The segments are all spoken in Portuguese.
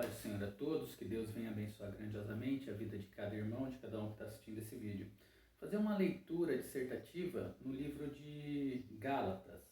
Paz do Senhor a todos, que Deus venha abençoar grandiosamente a vida de cada irmão, de cada um que está assistindo esse vídeo. Fazer uma leitura dissertativa no livro de Gálatas,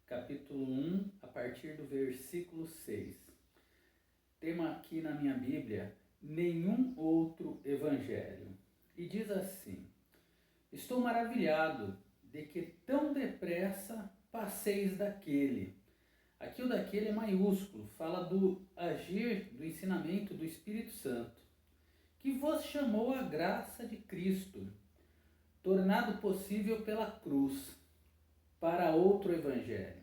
capítulo 1, a partir do versículo 6. Tema aqui na minha Bíblia, nenhum outro evangelho. E diz assim: estou maravilhado de que tão depressa passeis daquele. Aqui o daquele é maiúsculo, fala do agir, do ensinamento do Espírito Santo, que vos chamou a graça de Cristo, tornado possível pela cruz, para outro evangelho.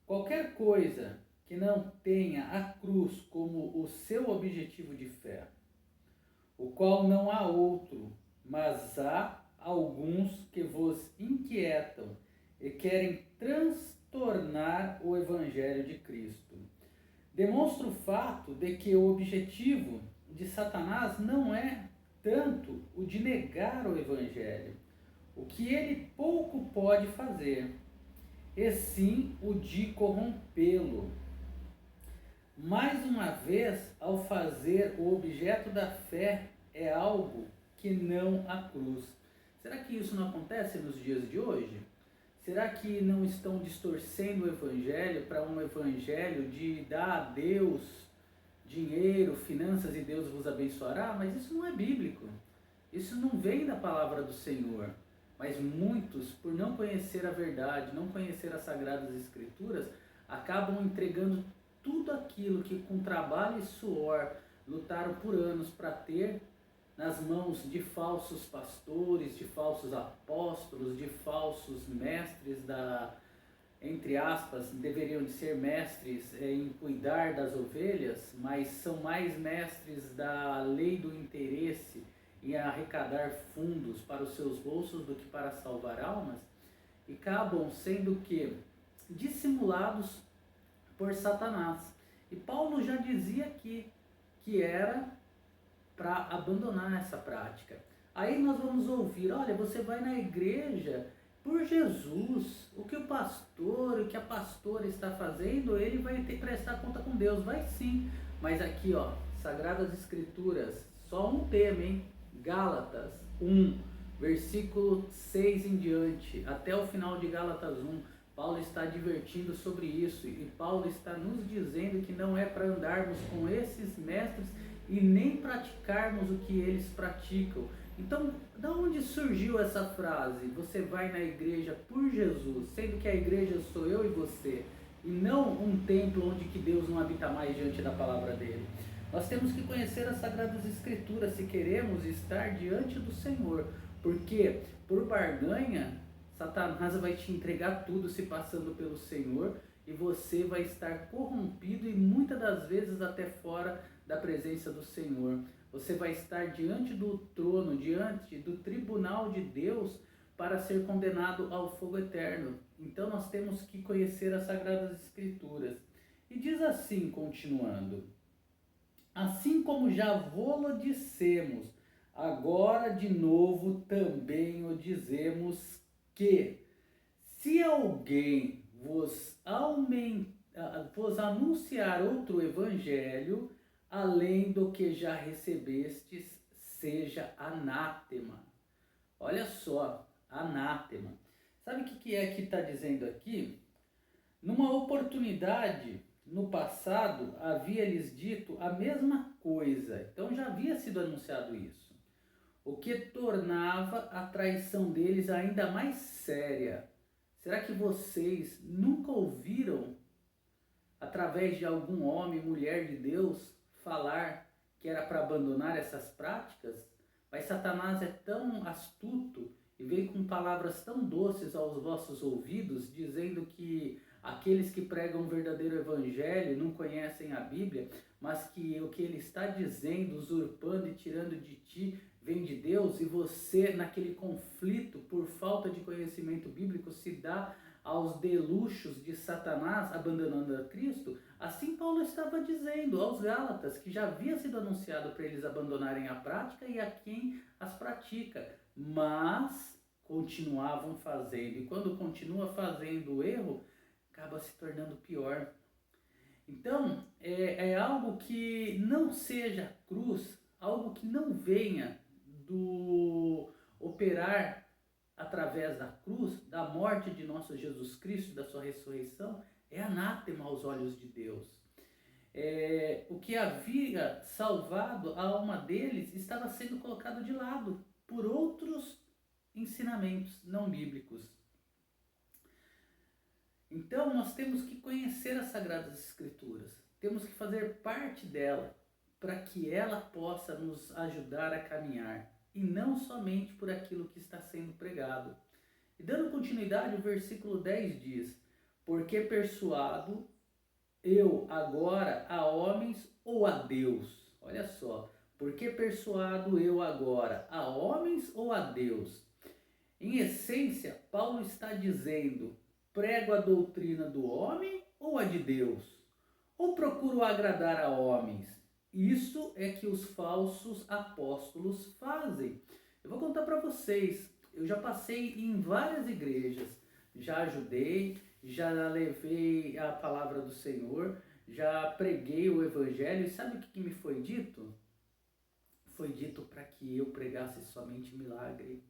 Qualquer coisa que não tenha a cruz como o seu objetivo de fé, o qual não há outro, mas há alguns que vos inquietam e querem transtornar o Evangelho de Cristo. Demonstra o fato de que o objetivo de Satanás não é tanto o de negar o Evangelho, o que ele pouco pode fazer, e sim o de corrompê-lo. Mais uma vez, ao fazer o objeto da fé é algo que não a cruz. Será que isso não acontece nos dias de hoje? Será que não estão distorcendo o evangelho para um evangelho de dar a Deus dinheiro, finanças e Deus vos abençoará? Mas isso não é bíblico. Isso não vem da palavra do Senhor. Mas muitos, por não conhecer a verdade, não conhecer as Sagradas Escrituras, acabam entregando tudo aquilo que com trabalho e suor lutaram por anos para ter nas mãos de falsos pastores, de falsos apóstolos, de falsos mestres entre aspas, deveriam de ser mestres em cuidar das ovelhas, mas são mais mestres da lei do interesse em arrecadar fundos para os seus bolsos do que para salvar almas, e acabam sendo que dissimulados por Satanás. E Paulo já dizia aqui que era para abandonar essa prática. Aí nós vamos ouvir, olha, você vai na igreja por Jesus, o que o pastor, o que a pastora está fazendo, ele vai ter que prestar conta com Deus. Vai sim, mas aqui ó, Sagradas Escrituras, só um tema, hein? Gálatas 1, versículo 6 em diante, até o final de Gálatas 1, Paulo está advertindo sobre isso, e Paulo está nos dizendo que não é para andarmos com esses mestres e nem praticarmos o que eles praticam. Então, da onde surgiu essa frase? Você vai na igreja por Jesus, sendo que a igreja sou eu e você, e não um templo onde que Deus não habita mais diante da palavra dele. Nós temos que conhecer as Sagradas Escrituras se queremos estar diante do Senhor, porque por barganha, Satanás vai te entregar tudo se passando pelo Senhor, e você vai estar corrompido e muitas das vezes até fora da presença do Senhor. Você vai estar diante do trono, diante do tribunal de Deus para ser condenado ao fogo eterno. Então nós temos que conhecer as Sagradas Escrituras. E diz assim, continuando: assim como já vô-lo dissemos, agora de novo também o dizemos que, se alguém vos anunciar outro evangelho, além do que já recebestes, seja anátema. Olha só, anátema. Sabe o que é que está dizendo aqui? Numa oportunidade, no passado, havia-lhes dito a mesma coisa. Então já havia sido anunciado isso. O que tornava a traição deles ainda mais séria. Será que vocês nunca ouviram, através de algum homem, mulher de Deus, falar que era para abandonar essas práticas? Mas Satanás é tão astuto e vem com palavras tão doces aos vossos ouvidos, dizendo que aqueles que pregam o verdadeiro evangelho não conhecem a Bíblia, mas que o que ele está dizendo, usurpando e tirando de ti, vem de Deus, e você, naquele conflito por falta de conhecimento bíblico, se dá aos deluxos de Satanás, abandonando a Cristo. Assim Paulo estava dizendo aos Gálatas, que já havia sido anunciado para eles abandonarem a prática e a quem as pratica, mas continuavam fazendo. E quando continua fazendo o erro, acaba se tornando pior. Então, é algo que não seja cruz, algo que não venha do operar através da cruz, da morte de nosso Jesus Cristo, da sua ressurreição, é anátema aos olhos de Deus. O que havia salvado a alma deles estava sendo colocado de lado por outros ensinamentos não bíblicos. Então nós temos que conhecer as Sagradas Escrituras, temos que fazer parte dela, para que ela possa nos ajudar a caminhar, e não somente por aquilo que está sendo pregado. E dando continuidade, o versículo 10 diz: porque persuado eu agora a homens ou a Deus? Olha só, porque persuado eu agora a homens ou a Deus? Em essência, Paulo está dizendo: prego a doutrina do homem ou a de Deus? Ou procuro agradar a homens? Isso é que os falsos apóstolos fazem. Eu vou contar para vocês. Eu já passei em várias igrejas, já ajudei, já levei a palavra do Senhor, já preguei o evangelho. E sabe o que me foi dito? Foi dito para que eu pregasse somente milagre.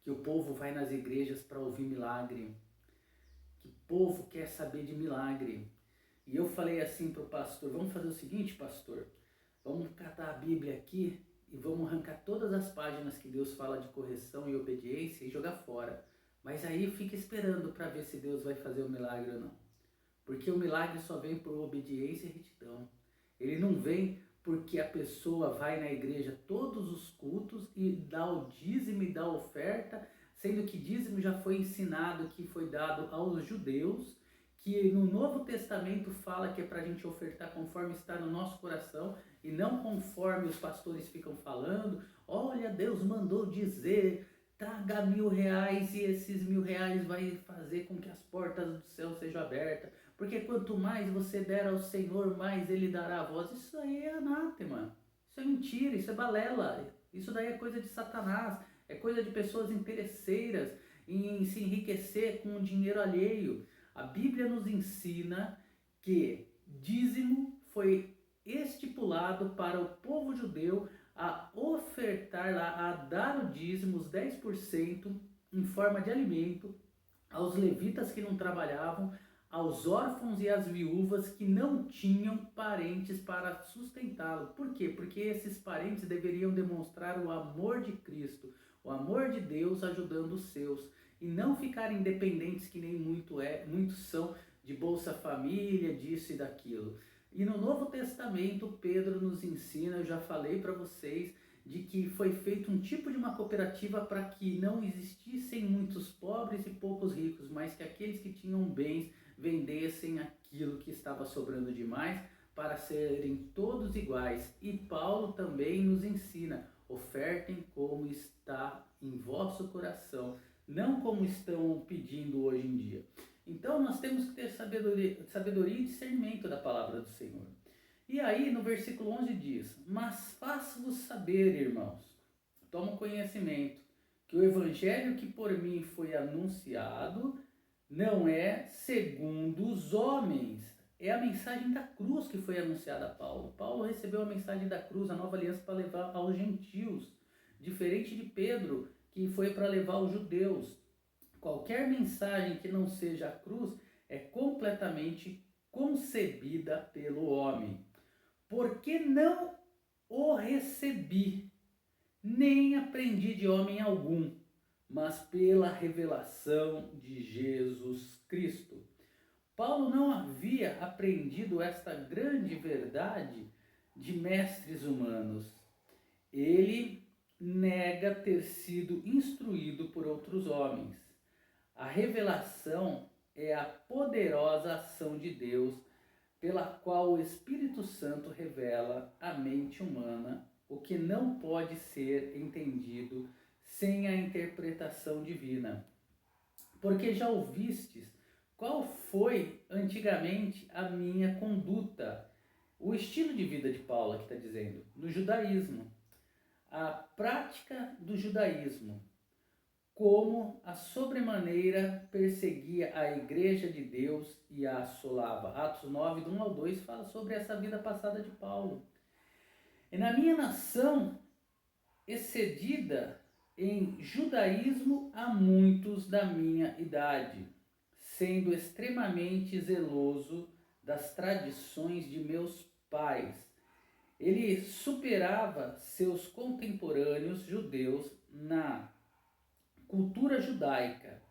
Que o povo vai nas igrejas para ouvir milagre. Que o povo quer saber de milagre. E eu falei assim para o pastor: vamos fazer o seguinte, pastor, vamos catar a Bíblia aqui e vamos arrancar todas as páginas que Deus fala de correção e obediência e jogar fora. Mas aí fica esperando para ver se Deus vai fazer o milagre ou não. Porque o milagre só vem por obediência e retidão. Ele não vem porque a pessoa vai na igreja todos os cultos e dá o dízimo e dá a oferta, sendo que dízimo já foi ensinado, que foi dado aos judeus, que no Novo Testamento fala que é para a gente ofertar conforme está no nosso coração e não conforme os pastores ficam falando. Olha, Deus mandou dizer, traga R$1.000 e esses R$1.000 vai fazer com que as portas do céu sejam abertas. Porque quanto mais você der ao Senhor, mais Ele dará a vós. Isso aí é anátema, isso é mentira, isso é balela, isso daí é coisa de Satanás, é coisa de pessoas interesseiras em se enriquecer com o dinheiro alheio. A Bíblia nos ensina que dízimo foi estipulado para o povo judeu a ofertar, a dar o dízimo, os 10% em forma de alimento, aos levitas que não trabalhavam, aos órfãos e às viúvas que não tinham parentes para sustentá-lo. Por quê? Porque esses parentes deveriam demonstrar o amor de Cristo, o amor de Deus ajudando os seus, e não ficarem dependentes que nem muitos são de Bolsa Família, disso e daquilo. E no Novo Testamento, Pedro nos ensina, eu já falei para vocês, de que foi feito um tipo de uma cooperativa para que não existissem muitos pobres e poucos ricos, mas que aqueles que tinham bens vendessem aquilo que estava sobrando demais para serem todos iguais. E Paulo também nos ensina: ofertem como está em vosso coração, não como estão pedindo hoje em dia. Então nós temos que ter sabedoria e discernimento da palavra do Senhor. E aí no versículo 11 diz: mas faço-vos saber, irmãos, tomo conhecimento, que o evangelho que por mim foi anunciado não é segundo os homens. É a mensagem da cruz que foi anunciada a Paulo. Paulo recebeu a mensagem da cruz, a nova aliança, para levar aos gentios, diferente de Pedro, que foi para levar aos judeus. Qualquer mensagem que não seja a cruz é completamente concebida pelo homem. Porque não o recebi, nem aprendi de homem algum, mas pela revelação de Jesus Cristo. Paulo não havia aprendido esta grande verdade de mestres humanos. Ele nega ter sido instruído por outros homens. A revelação é a poderosa ação de Deus pela qual o Espírito Santo revela à mente humana o que não pode ser entendido sem a interpretação divina. Porque já ouvistes qual foi antigamente a minha conduta, o estilo de vida de Paulo que está dizendo, no judaísmo, a prática do judaísmo, como a sobremaneira perseguia a igreja de Deus e a assolava. Atos 9, do 1 ao 2, fala sobre essa vida passada de Paulo. E na minha nação, excedida em judaísmo há muitos da minha idade, sendo extremamente zeloso das tradições de meus pais. Ele superava seus contemporâneos judeus na cultura judaica,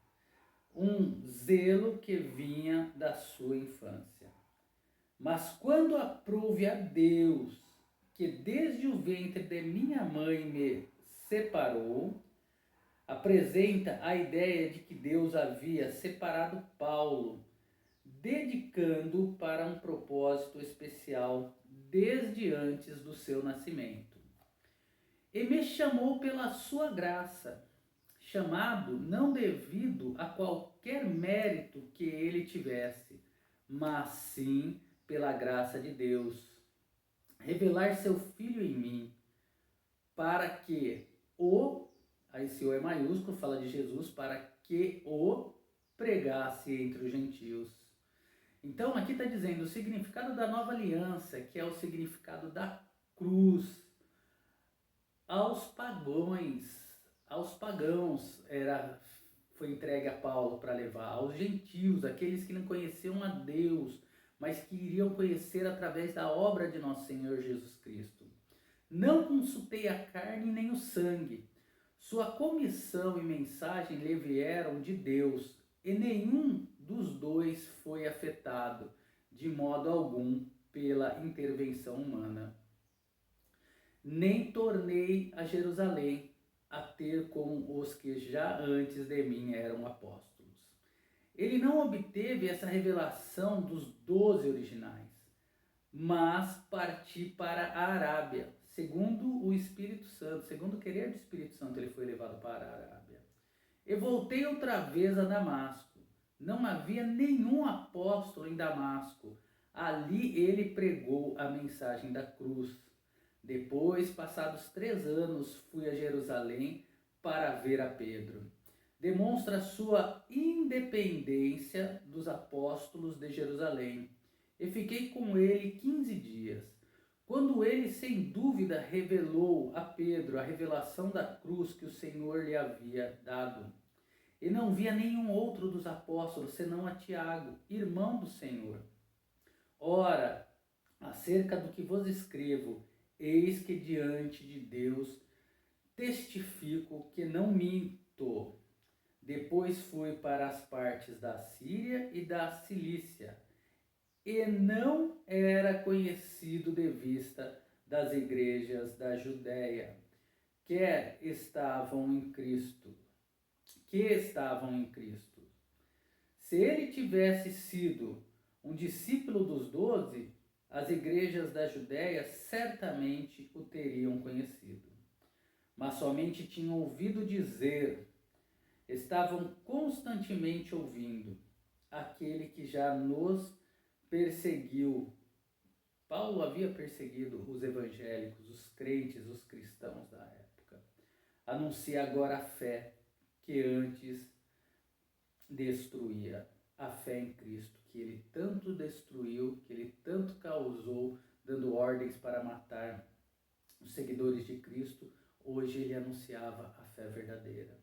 um zelo que vinha da sua infância. Mas quando aprouve a Deus, que desde o ventre de minha mãe me separou, apresenta a ideia de que Deus havia separado Paulo, dedicando-o para um propósito especial desde antes do seu nascimento. E me chamou pela sua graça, chamado não devido a qualquer mérito que ele tivesse, mas sim pela graça de Deus, revelar seu Filho em mim, para que esse O é maiúsculo, fala de Jesus, para que o pregasse entre os gentios. Então aqui está dizendo o significado da nova aliança, que é o significado da cruz. Aos pagãos foi entregue a Paulo para levar, aos gentios, aqueles que não conheciam a Deus, mas que iriam conhecer através da obra de nosso Senhor Jesus Cristo. Não consultei a carne nem o sangue. Sua comissão e mensagem lhe vieram de Deus, e nenhum dos dois foi afetado, de modo algum, pela intervenção humana. Nem tornei a Jerusalém a ter com os que já antes de mim eram apóstolos. Ele não obteve essa revelação dos 12 originais, mas parti para a Arábia, segundo o Espírito Santo, segundo o querer do Espírito Santo, ele foi levado para a Arábia. E voltei outra vez a Damasco. Não havia nenhum apóstolo em Damasco. Ali ele pregou a mensagem da cruz. Depois, passados 3 anos, fui a Jerusalém para ver a Pedro. Demonstra sua independência dos apóstolos de Jerusalém. E fiquei com ele 15 dias. Quando ele, sem dúvida, revelou a Pedro a revelação da cruz que o Senhor lhe havia dado. E não via nenhum outro dos apóstolos, senão a Tiago, irmão do Senhor. Ora, acerca do que vos escrevo, eis que diante de Deus testifico que não minto. Depois fui para as partes da Síria e da Cilícia, e não era conhecido de vista das igrejas da Judéia, que estavam em Cristo. Se ele tivesse sido um discípulo dos 12, as igrejas da Judéia certamente o teriam conhecido. Mas somente tinham ouvido dizer, estavam constantemente ouvindo, aquele que já nos perseguiu. Paulo havia perseguido os evangélicos, os crentes, os cristãos da época. Anuncia agora a fé que antes destruía, a fé em Cristo, que ele tanto destruiu, que ele tanto causou, dando ordens para matar os seguidores de Cristo. Hoje ele anunciava a fé verdadeira.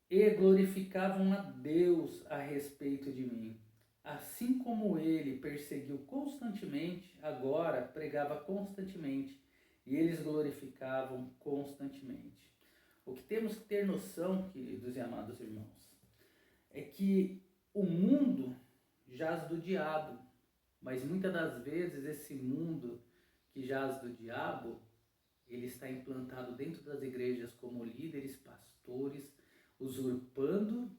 E glorificavam a Deus a respeito de mim. Assim como ele perseguiu constantemente, agora pregava constantemente, e eles glorificavam constantemente. O que temos que ter noção, queridos e amados irmãos, é que o mundo jaz do diabo, mas muitas das vezes esse mundo que jaz do diabo, ele está implantado dentro das igrejas como líderes, pastores, usurpando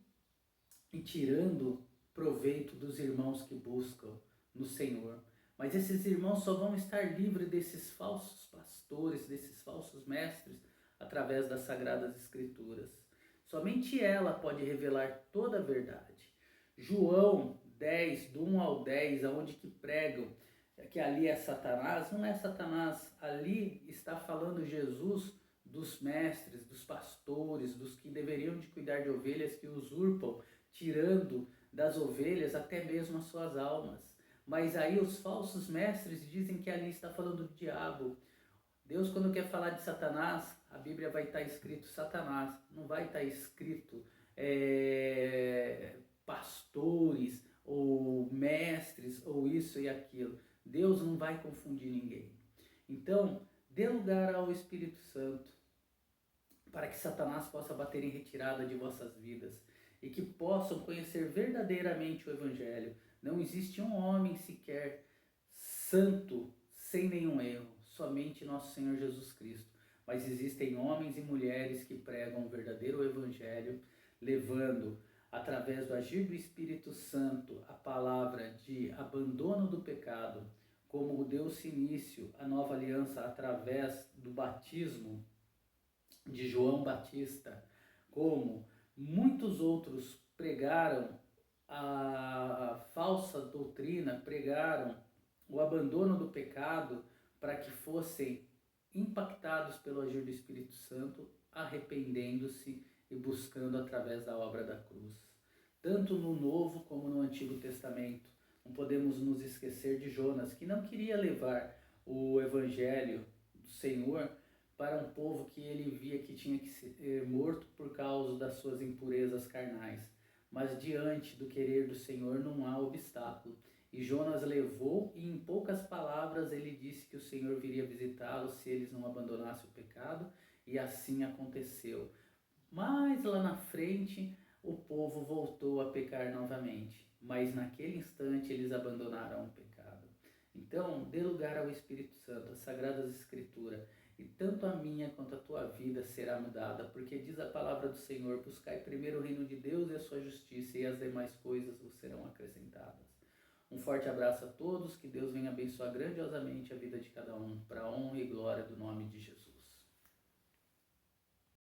e tirando proveito dos irmãos que buscam no Senhor. Mas esses irmãos só vão estar livres desses falsos pastores, desses falsos mestres, através das Sagradas Escrituras. Somente ela pode revelar toda a verdade. João 10, do 1 ao 10, onde que pregam que ali é Satanás, não é Satanás, ali está falando Jesus dos mestres, dos pastores, dos que deveriam de cuidar de ovelhas, que usurpam, tirando das ovelhas até mesmo as suas almas. Mas aí os falsos mestres dizem que ali está falando do diabo. Deus, quando quer falar de Satanás, a Bíblia vai estar escrito Satanás, não vai estar escrito pastores ou mestres ou isso e aquilo. Deus não vai confundir ninguém. Então, dê lugar ao Espírito Santo para que Satanás possa bater em retirada de vossas vidas e que possam conhecer verdadeiramente o Evangelho. Não existe um homem sequer santo sem nenhum erro, somente nosso Senhor Jesus Cristo. Mas existem homens e mulheres que pregam o verdadeiro Evangelho, levando, através do agir do Espírito Santo, a palavra de abandono do pecado, como deu-se início à nova aliança através do batismo de João Batista, como muitos outros pregaram a falsa doutrina, pregaram o abandono do pecado para que fossem impactados pelo agir do Espírito Santo, arrependendo-se e buscando através da obra da cruz. Tanto no Novo como no Antigo Testamento. Não podemos nos esquecer de Jonas, que não queria levar o Evangelho do Senhor para um povo que ele via que tinha que ser morto por causa das suas impurezas carnais. Mas diante do querer do Senhor não há obstáculo. E Jonas levou, e em poucas palavras ele disse que o Senhor viria visitá-los se eles não abandonassem o pecado, e assim aconteceu. Mas lá na frente o povo voltou a pecar novamente, mas naquele instante eles abandonaram o pecado. Então, dê lugar ao Espírito Santo, às Sagradas Escrituras, e tanto a minha quanto a tua vida será mudada, porque diz a palavra do Senhor: buscai primeiro o reino de Deus e a sua justiça, e as demais coisas vos serão acrescentadas. Um forte abraço a todos, que Deus venha abençoar grandiosamente a vida de cada um, para a honra e glória do nome de Jesus.